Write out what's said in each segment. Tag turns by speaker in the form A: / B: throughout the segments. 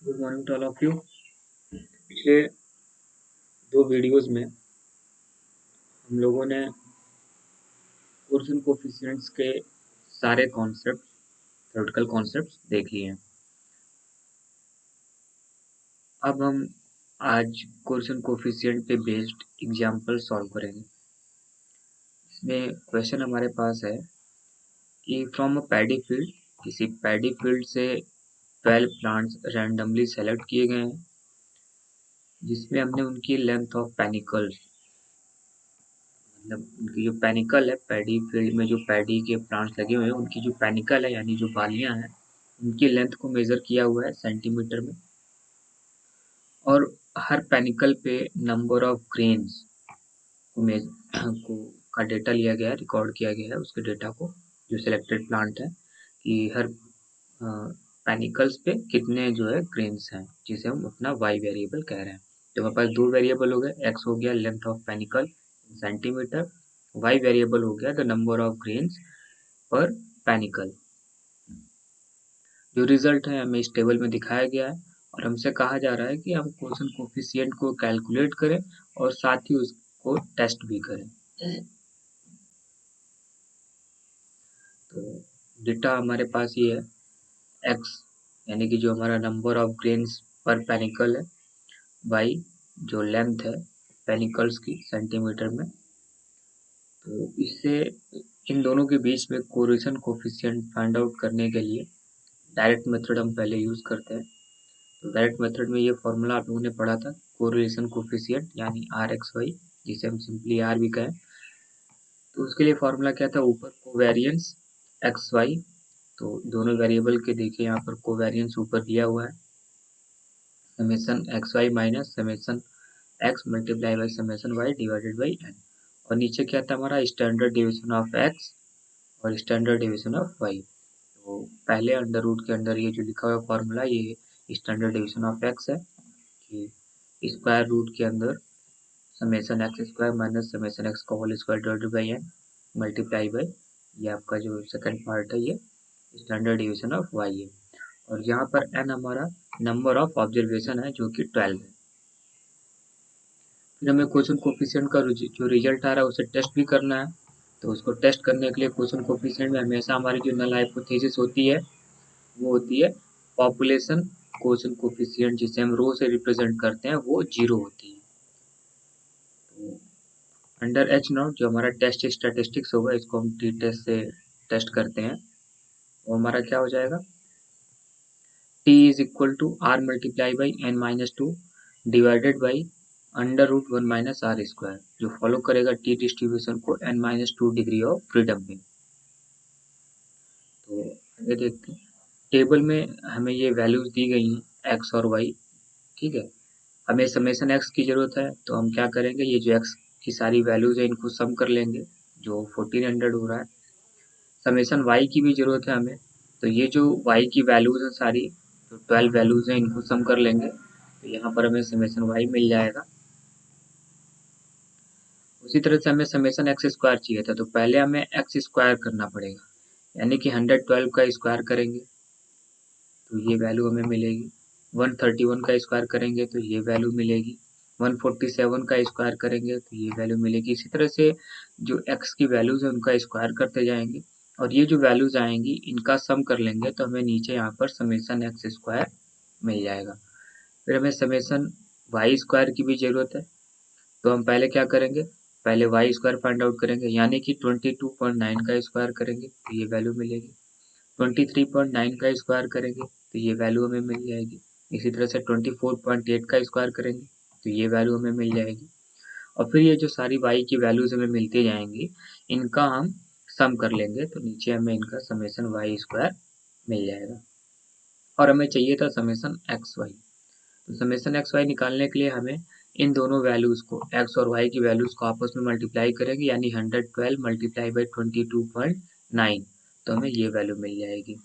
A: Good morning to all of you. पिछले दो videos में हम लोगों ने कोरिलेशन कोफिशिएंट्स के सारे कॉन्सेप्ट थ्योरेटिकल कॉन्सेप्ट्स देख लिए हैं। अब हम आज कोरिलेशन कोफिशिएंट पे बेस्ड एग्जांपल सॉल्व करेंगे। इसमें क्वेश्चन हमारे पास है कि फ्रॉम अ पैडी फील्ड, किसी पैडी फील्ड से 12 प्लांट्स रैंडमली सेलेक्ट किए गए हैं, जिसमें हमने उनकी लेंथ ऑफ पेनिकल्स, मतलब उनकी जो पेनिकल है, पैडी फील्ड में जो पैडी के प्लांट्स लगे हुए हैं उनकी जो पेनिकल है यानी जो बालियां हैं, उनकी लेंथ को मेजर किया हुआ है सेंटीमीटर में, और हर पेनिकल पे नंबर ऑफ ग्रेन्स को का डेटा लिया गया है, रिकॉर्ड किया गया है उसके डेटा को, जो सिलेक्टेड प्लांट है कि हर पेनिकल्स पे कितने जो है ग्रेन्स हैं, जिसे हम अपना वाई वेरिएबल कह रहे हैं। तो हमारे पास दो वेरिएबल हो गए, एक्स हो गया length of panicle centimetre, Y variable हो गया the number of grains per panicle. जो रिजल्ट है हमें इस टेबल में दिखाया गया है और हमसे कहा जा रहा है कि हम कोरिलेशन कोफिशिएंट को कैलकुलेट करें और साथ ही उसको टेस्ट भी करें। तो डेटा हमारे पास ये है, x यानी कि जो हमारा number of grains per panicle है, y जो लेंथ है पेनिकल्स की सेंटीमीटर में। तो इससे इन दोनों के बीच में कोरिलेशन कोफिशिएंट फाइंड आउट करने के लिए डायरेक्ट मेथड हम पहले यूज करते हैं। तो डायरेक्ट मेथड में ये फॉर्मूला आप लोगों ने पढ़ा था, कोरिलेशन कोफिशिएंट यानी RxY, जिसे हम सिंपली R भी कहें। तो उसके लिए फॉर्मूला क्या था, ऊपर कोवेरिएंस XY, तो दोनों वेरिएबल के देखिए यहाँ पर कोवेरिएंस ऊपर दिया हुआ है, summation XY minus summation X multiply by summation Y divided by N, और नीचे क्या था हमारा स्टैंडर्ड डेविएशन ऑफ X और स्टैंडर्ड डेविएशन ऑफ Y। तो पहले अंडर रूट के अंदर ये जो लिखा हुआ फॉर्मूला, ये स्टैंडर्ड डेविएशन ऑफ X है कि स्क्वायर रूट के अंदर summation x square minus summation x का whole square divided by n multiply by, ये आपका जो सेकंड पार्ट है ये स्टैंडर्ड डेविएशन ऑफ वाई है, और यहाँ पर एन हमारा नंबर ऑफ ऑब्जर्वेशन है जो कि 12 है। फिर हमें क्वेश्चन कोफिशिएंट का जो रिजल्ट आ रहा है उसे टेस्ट भी करना है। तो उसको टेस्ट करने के लिए क्वेश्चन कोफिशिएंट में हमेशा हमारी जो नल हाइपोथेसिस होती है वो होती है पॉपुलेशन क्वेश्चन कोफिशिएंट, जिसे हम रो से रिप्रेजेंट करते हैं, वो 0 होती है। तो अंडर एच नॉट जो हमारा टेस्ट स्टैटिस्टिक्स होगा, इसको हम टी टेस्ट से टेस्ट करते हैं, वो हमारा क्या हो जाएगा, t is equal to R multiply by N minus two divided by under root 1 minus R square, जो फॉलो करेगा टी डिस्ट्रीब्यूशन को n minus 2 degree of freedom में। तो आगे देखते हैं, टेबल में हमें ये वैल्यूज दी गई हैं x और y, ठीक है। हमें समेशन x की जरूरत है, तो हम क्या करेंगे, ये जो x की सारी वैल्यूज है इनको सम कर लेंगे, जो 1400 हो रहा है। समेशन y की भी जरूरत है हमें, तो ये जो y की वैल्यूज हैं सारी, तो 12 वैल्यूज हैं, इनको सम कर लेंगे, तो यहाँ पर हमें समेशन y मिल जाएगा। उसी तरह से हमें समेशन एक्स स्क्वायर चाहिए था, तो पहले हमें एक्स स्क्वायर करना पड़ेगा, यानी कि 112 का स्क्वायर करेंगे तो ये वैल्यू हमें मिलेगी, 131 का स्क्वायर करेंगे तो ये वैल्यू मिलेगी, 147 का स्क्वायर करेंगे तो ये वैल्यू मिलेगी। इसी तरह से जो x की वैल्यूज है उनका स्क्वायर करते जाएंगे, और ये जो वैल्यूज आएंगी इनका सम कर लेंगे, तो हमें नीचे यहाँ पर समेशन एक्स स्क्वायर मिल जाएगा। फिर हमें समेशन वाई स्क्वायर की भी जरूरत है, तो हम पहले क्या करेंगे, पहले वाई स्क्वायर फाइंड आउट करेंगे, यानी कि 22.9 का स्क्वायर करेंगे तो ये वैल्यू मिलेगी, 23.9 का स्क्वायर करेंगे तो ये वैल्यू हमें मिल जाएगी, इसी तरह से 24.8 का स्क्वायर करेंगे तो ये वैल्यू हमें मिल जाएगी, और फिर ये जो सारी y की वैल्यूज हमें मिलती जाएंगी इनका हम सम कर लेंगे, तो नीचे हमें इनका समेशन वाई स्क्वायर मिल जाएगा। और हमें चाहिए था समेशन एक्स वाई, तो समेशन एक्स वाई निकालने के लिए हमें इन दोनों वैल्यूज को, x और y की वैल्यूज को आपस में मल्टीप्लाई करेंगे, यानी 112 मल्टीप्लाई बाई 22.9, तो हमें ये वैल्यू मिल जाएगी।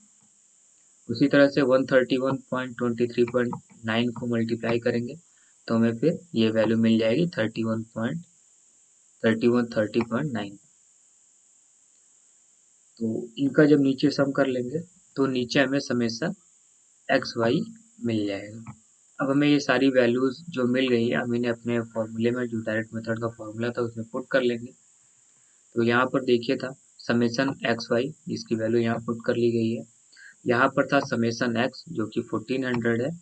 A: उसी तरह से 131.23.9 को मल्टीप्लाई करेंगे तो हमें फिर ये वैल्यू मिल जाएगी 3130.9। तो इनका जब नीचे सम कर लेंगे तो नीचे हमें समेशन एक्स वाई मिल जाएगा। अब हमें ये सारी वैल्यूज जो मिल गई है हम इन्हें अपने फॉर्मूले में, जो डायरेक्ट मेथड का फॉर्मूला था उसमें पुट कर लेंगे। तो यहाँ पर देखिए था समेसन एक्स वाई, जिसकी वैल्यू यहाँ पुट कर ली गई है। यहाँ पर था समेसन एक्स जो कि 1400 है,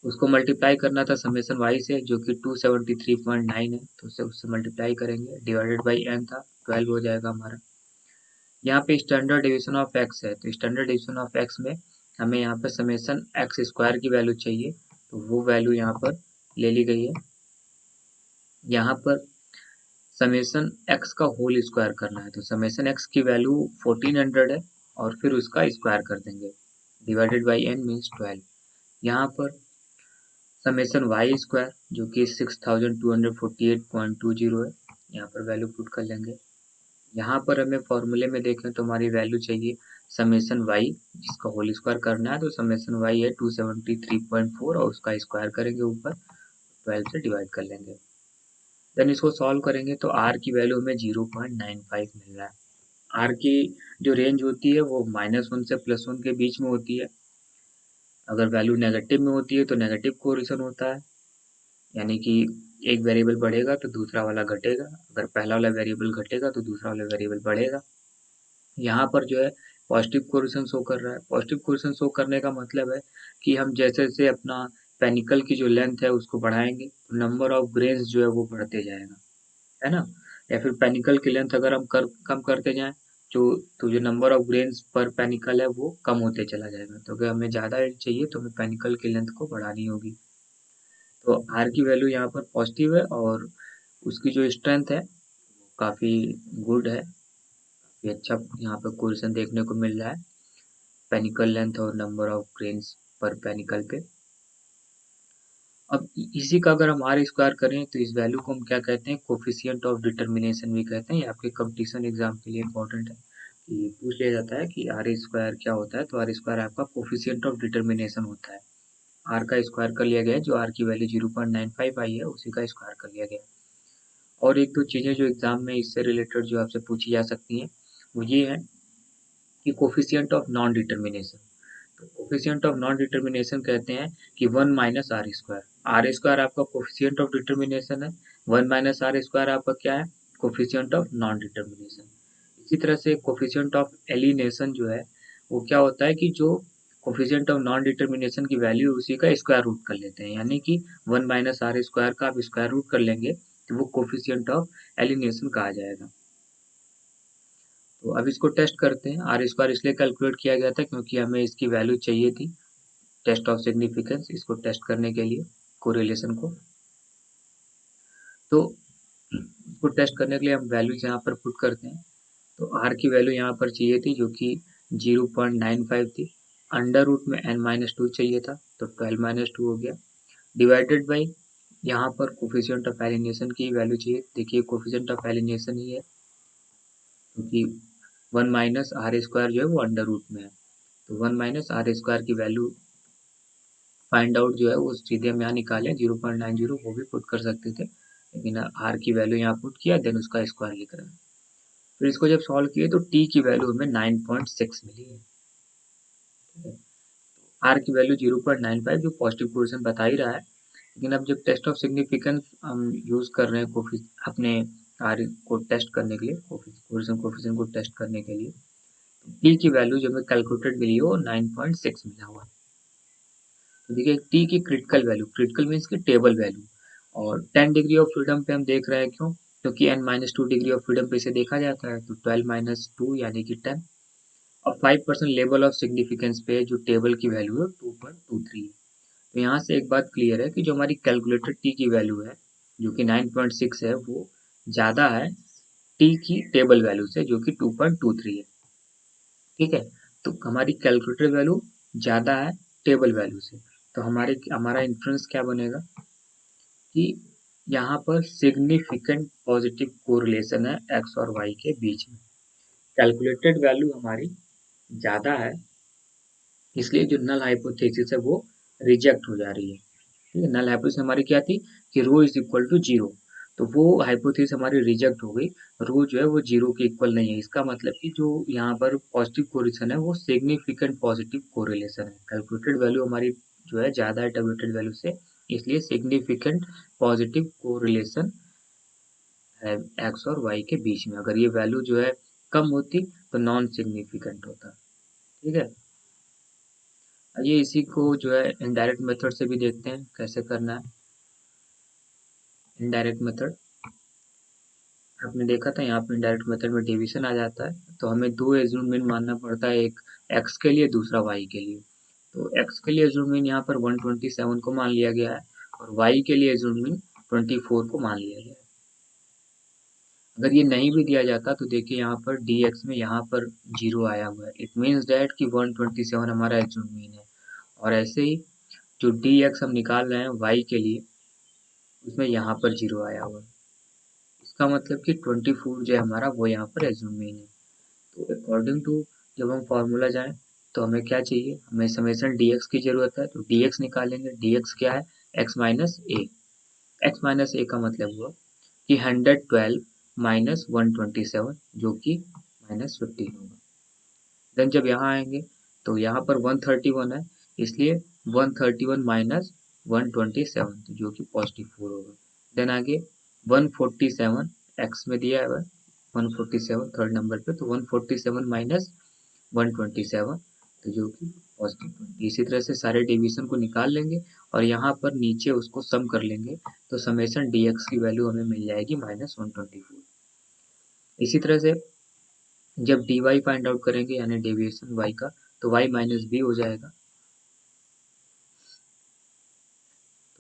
A: उसको मल्टीप्लाई करना था समेसन वाई से जो कि 273.9 है, तो उससे मल्टीप्लाई करेंगे, डिवाइडेड बाई एन था 12 हो जाएगा हमारा। यहाँ पे स्टैंडर्ड डिवीजन ऑफ एक्स है, तो स्टैंडर्ड डिवीजन ऑफ एक्स में हमें यहाँ पर समेसन एक्स स्क्वायर की वैल्यू चाहिए, तो वो वैल्यू यहाँ पर ले ली गई है। यहाँ पर समेसन एक्स का होल स्क्वायर करना है, तो समेसन एक्स की वैल्यू 1400 है और फिर उसका स्क्वायर कर देंगे, डिवाइडेड बाई एन मीन्स 12। यहाँ पर समेसन वाई स्क्वायर जो कि 6248.20 है, यहाँ पर वैल्यू पुट कर लेंगे। यहाँ पर हमें फॉर्मूले में देखें तो हमारी वैल्यू चाहिए समेसन वाई, जिसका होल स्क्वायर करना है, तो समेसन वाई है 273.4 और उसका स्क्वायर करेंगे ऊपर, 12 से डिवाइड कर लेंगे। देन इसको सॉल्व करेंगे तो आर की वैल्यू हमें 0.95 मिल रहा है। आर की जो रेंज होती है वो -1 से +1 के बीच में होती है। अगर वैल्यू नेगेटिव में होती है तो नेगेटिव कोरिलेशन होता है, यानी कि एक वेरिएबल बढ़ेगा तो दूसरा वाला घटेगा, अगर पहला वाला वेरिएबल घटेगा तो दूसरा वाला वेरिएबल बढ़ेगा। यहाँ पर जो है पॉजिटिव कोरिलेशन शो कर रहा है। पॉजिटिव कोरिलेशन शो करने का मतलब है कि हम जैसे जैसे अपना पेनिकल की जो लेंथ है उसको बढ़ाएंगे तो नंबर ऑफ ग्रेन्स जो है वो बढ़ते जाएगा, है ना। या फिर पेनिकल की लेंथ अगर हम कम करते जाएं तो जो number of grains per panicle है वो कम होते चला जाएगा। तो अगर हमें ज़्यादा चाहिए तो हमें पेनिकल की लेंथ को बढ़ानी होगी। तो आर की वैल्यू यहाँ पर पॉजिटिव है और उसकी जो स्ट्रेंथ है काफ़ी गुड है, काफ़ी अच्छा यहाँ पर कोरिलेशन देखने को मिल रहा है पेनिकल लेंथ और number of grains per panicle पे। अब इसी का अगर हम आर स्क्वायर करें तो इस वैल्यू को हम क्या कहते हैं, कोफिशिएंट ऑफ डिटर्मिनेशन भी कहते हैं। ये आपके कंपटीशन एग्जाम के लिए इंपॉर्टेंट है कि पूछ लिया जाता है कि आर स्क्वायर क्या होता है, तो आर स्क्वायर आपका कोफिशिएंट ऑफ डिटर्मिनेशन होता है। आर का स्क्वायर कर लिया गया है, जो आर की वैल्यू 0.95 आई है उसी का स्क्वायर कर लिया गया। और एक दो चीज़ें जो एग्जाम में इससे रिलेटेड जो आपसे पूछी जा सकती हैं वो ये है कि कोफिशिएंट ऑफ नॉन डिटर्मिनेशन। तो कोफिशिएंट ऑफ नॉन डिटर्मिनेशन कहते हैं कि 1 minus R square. R square आपका कोफिशिएंट ऑफ डिटर्मिनेशन है, 1 माइनस आर स्क्वायर आपका क्या है, कोफिशिएंट ऑफ नॉन डिटर्मिनेशन। इसी तरह से कोफिशिएंट ऑफ एलिनेशन जो है वो क्या होता है कि जो कोफिशिएंट ऑफ नॉन डिटर्मिनेशन की वैल्यू उसी का स्क्वायर रूट कर लेते हैं, यानी कि 1 माइनस आर स्क्वायर का आप स्क्वायर रूट कर लेंगे तो वो कोफिशिएंट ऑफ एलिनेशन कहा जाएगा। तो अब इसको टेस्ट करते हैं। आर स्क्वायर इसलिए कैलकुलेट किया गया था क्योंकि हमें इसकी वैल्यू चाहिए थी टेस्ट ऑफ सिग्निफिकेंस, इसको टेस्ट करने के लिए कोरिलेशन को। तो इसको टेस्ट करने के लिए हम वैल्यूज यहाँ पर पुट करते हैं। तो आर की वैल्यू यहाँ पर चाहिए थी जो कि 0.95 थी, अंडर रूट में n-2 चाहिए था तो 12-2 हो गया, डिवाइडेड बाई यहाँ पर कोफिशिएंट ऑफ एलिनेशन की वैल्यू चाहिए। देखिए कोफिशिएंट ऑफ एलिनेशन ही है क्योंकि 1 माइनस आर स्क्वायर जो है वो अंडर रूट में है, तो 1 माइनस आर स्क्वायर की वैल्यू फाइंड आउट जो है वो सीधे हम यहाँ निकाले 0.90, वो भी पुट कर सकते थे लेकिन आर की वैल्यू यहाँ पुट किया, देन उसका स्क्वायर लिख रहे हैं। फिर इसको जब सॉल्व किए तो टी की वैल्यू हमें 9.6 मिली है। आर की वैल्यू 0.95 जो पॉजिटिव कोरिलेशन बता ही रहा है, लेकिन अब जब टेस्ट ऑफ सिग्निफिकेंस हम यूज कर रहे हैं अपने आर को टेस्ट करने के लिए, कोरिलेशन कोफिशिएंट को टेस्ट करने के लिए, टी की वैल्यू जो हमें कैलकुलेटेड मिली है वो 9.6 मिला हुआ है। तो देखिए टी की क्रिटिकल वैल्यू, क्रिटिकल मीन्स की टेबल वैल्यू, और 10 डिग्री ऑफ फ्रीडम पे हम देख रहे हैं क्यों, क्योंकि n-2 डिग्री ऑफ फ्रीडम पे इसे देखा जाता है, तो 12-2 यानी कि 10। और 5% लेवल ऑफ सिग्निफिकेंस पे जो टेबल की वैल्यू है 2.23 है। तो यहाँ से एक बात क्लियर है कि जो हमारी कैलकुलेटेड टी की वैल्यू है जो कि 9.6 है वो ज़्यादा है टी की टेबल वैल्यू से जो कि 2.23 है। ठीक है, तो हमारी कैलकुलेटेड वैल्यू ज़्यादा है टेबल वैल्यू से, तो हमारा इन्फ्रेंस क्या बनेगा कि यहाँ पर सिग्निफिकेंट पॉजिटिव कोरिलेशन है एक्स और वाई के बीच में। कैलकुलेटेड वैल्यू हमारी ज़्यादा है, इसलिए जो नल हाइपोथेसिस है वो रिजेक्ट हो जा रही है। ठीक है, नल हाइपोथेसिस हमारी क्या थी कि रो इज इक्वल टू 0, तो वो हाइपोथेसिस हमारी रिजेक्ट हो गई। रो जो है वो 0 के इक्वल नहीं है। इसका मतलब कि जो यहाँ पर पॉजिटिव कोरिलेशन है वो सिग्निफिकेंट पॉजिटिव कोरिलेशन है। कैलकुलेटेड वैल्यू हमारी जो है ज़्यादा है टैबुलेटेड वैल्यू से, इसलिए सिग्निफिकेंट पॉजिटिव कोरिलेशन है एक्स और वाई के बीच में। अगर ये वैल्यू जो है कम होती तो नॉन सिग्निफिकेंट होता। ठीक है, ये इसी को जो है इनडायरेक्ट मेथड से भी देखते हैं कैसे करना है। इनडायरेक्ट मेथड आपने देखा था, यहाँ पे इनडायरेक्ट मेथड में डिवीजन आ जाता है, तो हमें दो एज्यूमेंट मानना पड़ता है, एक एक्स के लिए दूसरा वाई के लिए। तो एक्स के लिए एज्यूमेंट यहाँ पर 127 को मान लिया गया है और वाई के लिए एज्यूमेंट 24 को मान लिया गया है। अगर ये नहीं भी दिया जाता तो देखिए यहाँ पर dx में यहाँ पर 0 आया हुआ है, इट मीन्स डैट कि 127 हमारा एज्यूमेंट है। और ऐसे ही जो dx हम निकाल रहे हैं y के लिए, उसमें यहाँ पर 0 आया हुआ है, इसका मतलब कि 24 जो है हमारा वो यहाँ पर एज्यूमेंट है। तो अकॉर्डिंग टू जब हम फॉर्मूला जाएं तो हमें क्या चाहिए, हमें समेशन dx की जरूरत है, तो dx निकालेंगे। dx क्या है, x माइनस ए। x माइनस ए का मतलब हुआ कि 112 माइनस 127 जो कि माइनस 15 होगा। देन जब यहाँ आएंगे तो यहाँ पर 131 है, इसलिए 131 माइनस 127 जो कि पॉजिटिव 4 होगा। देन आगे 147 x में दिया है 147 थर्ड नंबर पे, तो 147 माइनस 127 तो जो कि पॉजिटिव 20। इसी तरह से सारे डिवीजन को निकाल लेंगे और यहाँ पर नीचे उसको सम कर लेंगे, तो समेशन dx की वैल्यू हमें मिल जाएगी -124। इसी तरह से जब dy फाइंड आउट करेंगे यानी डेविएशन y का, तो y माइनस बी हो जाएगा।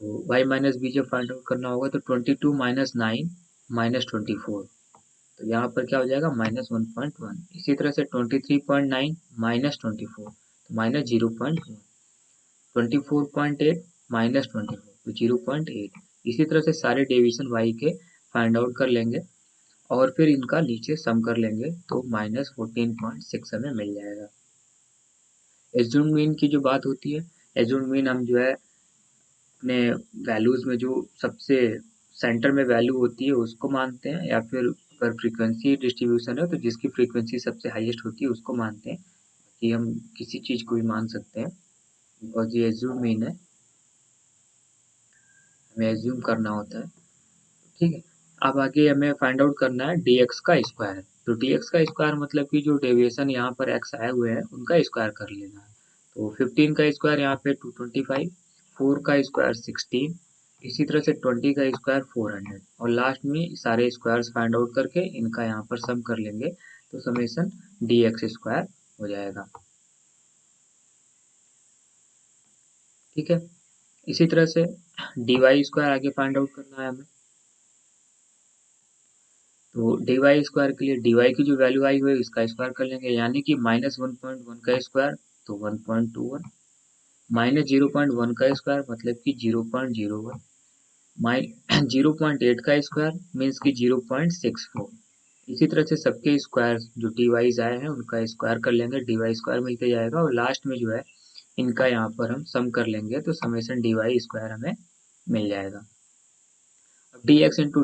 A: तो y माइनस बी जब फाइंड आउट करना होगा तो 22 माइनस 9 माइनस 24, तो यहाँ पर क्या हो जाएगा -1.1। इसी तरह से 23.9 माइनस 24 तो माइनस 0.1, 24.8 माइनस 24 तो 0.8। इसी तरह से सारे डेविएशन y के फाइंड आउट कर लेंगे और फिर इनका नीचे सम कर लेंगे, तो -14.6 हमें मिल जाएगा। एज्यूम्ड मीन की जो बात होती है, एज्यूम्ड मीन हम जो है अपने वैल्यूज में जो सबसे सेंटर में वैल्यू होती है उसको मानते हैं, या फिर अगर फ्रीक्वेंसी डिस्ट्रीब्यूशन है तो जिसकी फ्रीक्वेंसी सबसे हाईएस्ट होती है उसको मानते हैं, कि हम किसी चीज को भी मान सकते हैं। बिकॉज ये एज्यूम मीन है, हमें एज्यूम करना होता है। ठीक है, अब आगे हमें फाइंड आउट करना है dx का स्क्वायर। तो dx का स्क्वायर मतलब कि जो डेविएशन यहाँ पर x आए हुए हैं उनका स्क्वायर कर लेना है। तो 15 का स्क्वायर यहाँ पे 225, 4 का स्क्वायर 16, इसी तरह से 20 का स्क्वायर 400 और लास्ट में सारे स्क्वायर्स फाइंड आउट करके इनका यहाँ पर सम कर लेंगे, तो समेशन dx स्क्वायर हो जाएगा। ठीक है, इसी तरह से dy स्क्वायर आगे फाइंड आउट करना है हमें। तो dy स्क्वायर के लिए dy की जो वैल्यू आई हुई है इसका स्क्वायर कर लेंगे, यानी कि -1.1 का स्क्वायर तो 1.21, -0.1 का स्क्वायर मतलब कि 0.01, माइ 0.8 का स्क्वायर मीन्स कि 0.64। इसी तरह से सबके स्क्वायर जो डीवाइज आए हैं उनका स्क्वायर कर लेंगे, dy स्क्वायर मिलते जाएगा और लास्ट में जो है इनका यहाँ पर हम सम कर लेंगे, तो समेशन dy स्क्वायर हमें मिल जाएगा। dx इंटू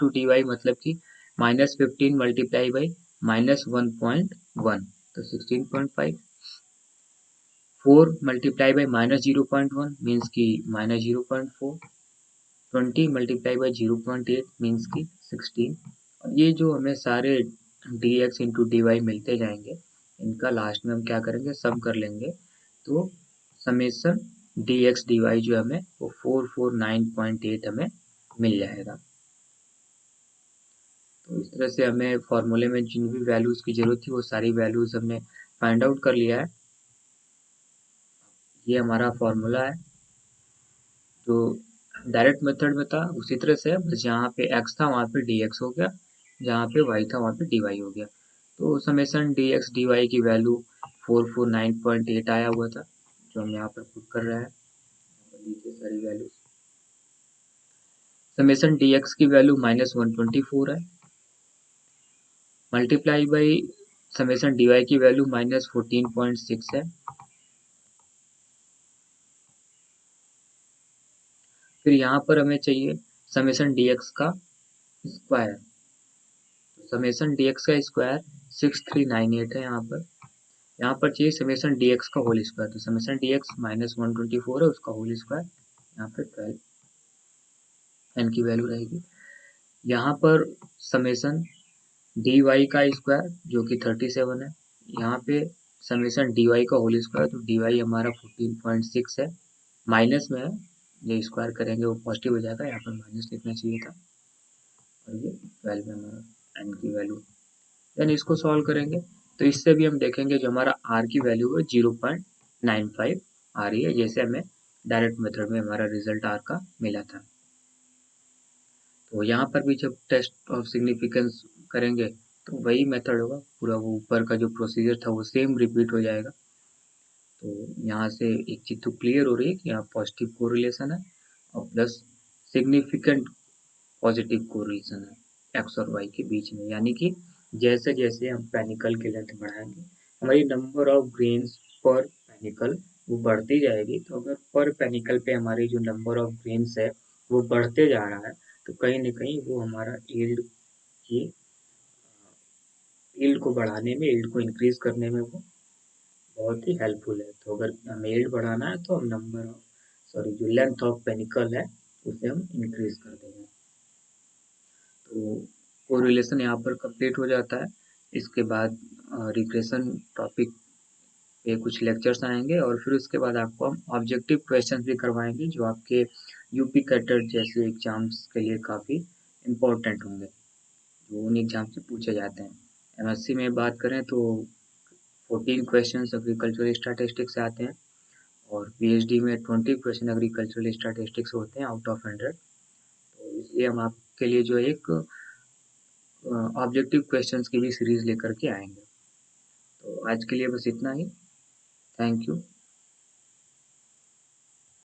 A: dy मतलब कि -15 मल्टीप्लाई बाई -1.1 तो 16.5, 4 मल्टीप्लाई बाई -0.1 मीन्स कि -0.4, 20 मल्टीप्लाई बाई 0.8 मीन्स कि 16। और ये जो हमें सारे dx इंटू dy मिलते जाएंगे, इनका लास्ट में हम क्या करेंगे, सम कर लेंगे, तो समेशन dx dy जो हमें वो 449.8 हमें मिल जाएगा। तो इस तरह से हमें फॉर्मूले में जिन भी वैल्यूज की जरूरत थी वो सारी वैल्यूज हमने फाइंड आउट कर लिया है। ये हमारा फॉर्मूला है जो डायरेक्ट मेथड में था उसी तरह से, बस जहाँ पे x था वहाँ पे dx हो गया, जहाँ पे y था वहाँ पे dy हो गया। तो समेशन dx dy की वैल्यू 449.8 आया हुआ था, जो हम यहाँ पर पुट कर रहे हैं। सारी वैल्यूज, समेशन dx की वैल्यू -124 है, मल्टीप्लाई बाई समेशन dy की वैल्यू -14.6 है। फिर यहाँ पर हमें चाहिए समेशन dx का स्क्वायर, समेशन dx का स्क्वायर 6398 है यहाँ पर चाहिए समेशन dx का होल स्क्वायर, तो समेशन dx -124 है, उसका होल स्क्वायर यहाँ पे 12 n की वैल्यू रहेगी। यहाँ पर समेशन dy का स्क्वायर जो कि 37 है, यहाँ पे समेशन dy का होल स्क्वायर, तो dy हमारा 14.6 है, माइनस में है, ये स्क्वायर करेंगे वो पॉजिटिव हो जाएगा, यहाँ पर माइनस लिखना चाहिए था, और ये 12 में हमारा n की वैल्यू। देन इसको सॉल्व करेंगे तो इससे भी हम देखेंगे जो हमारा r की वैल्यू है 0.95 आ रही है, जैसे हमें डायरेक्ट मेथड में हमारा रिजल्ट r का मिला था। तो यहाँ पर भी जब टेस्ट ऑफ सिग्निफिकेंस करेंगे तो वही मेथड होगा, पूरा वो ऊपर का जो प्रोसीजर था वो सेम रिपीट हो जाएगा। तो यहाँ से एक चीज तो क्लियर हो रही है कि यहाँ पॉजिटिव कोरिलेशन है और प्लस सिग्निफिकेंट पॉजिटिव कोरिलेशन है एक्स और वाई के बीच में, यानी कि जैसे जैसे हम पेनिकल की लेंथ बढ़ाएंगे हमारी number of grains per panicle वो बढ़ती जाएगी। तो अगर पर पेनिकल पे हमारी जो नंबर ऑफ ग्रेन्स है वो बढ़ते जा रहा है तो कहीं ना कहीं वो हमारा यील्ड को बढ़ाने में, यील्ड को इंक्रीज करने में वो बहुत ही हेल्पफुल है। तो अगर हमें यील्ड बढ़ाना है तो हम जो लेंथ ऑफ पेनिकल है उसे हम इंक्रीज कर देंगे। तो कोरिलेशन यहाँ पर कंप्लीट हो जाता है। इसके बाद रिग्रेशन टॉपिक पे कुछ लेक्चर्स आएंगे और फिर उसके बाद आपको हम ऑब्जेक्टिव क्वेश्चंस भी करवाएंगे जो आपके यूपी कैटेट जैसे एग्जाम्स के लिए काफ़ी इम्पोर्टेंट होंगे, जो उन एग्जाम से पूछे जाते हैं। एमएससी में बात करें तो 14 क्वेश्चंस एग्रीकल्चरल स्टैटिस्टिक्स से आते हैं और पीएचडी में 20 क्वेश्चन एग्रीकल्चरल स्टैटिस्टिक्स होते हैं आउट ऑफ 100। तो इसलिए हम आपके लिए जो एक ऑब्जेक्टिव क्वेश्चंस की भी सीरीज लेकर के आएंगे। तो आज के लिए बस इतना ही। Thank you.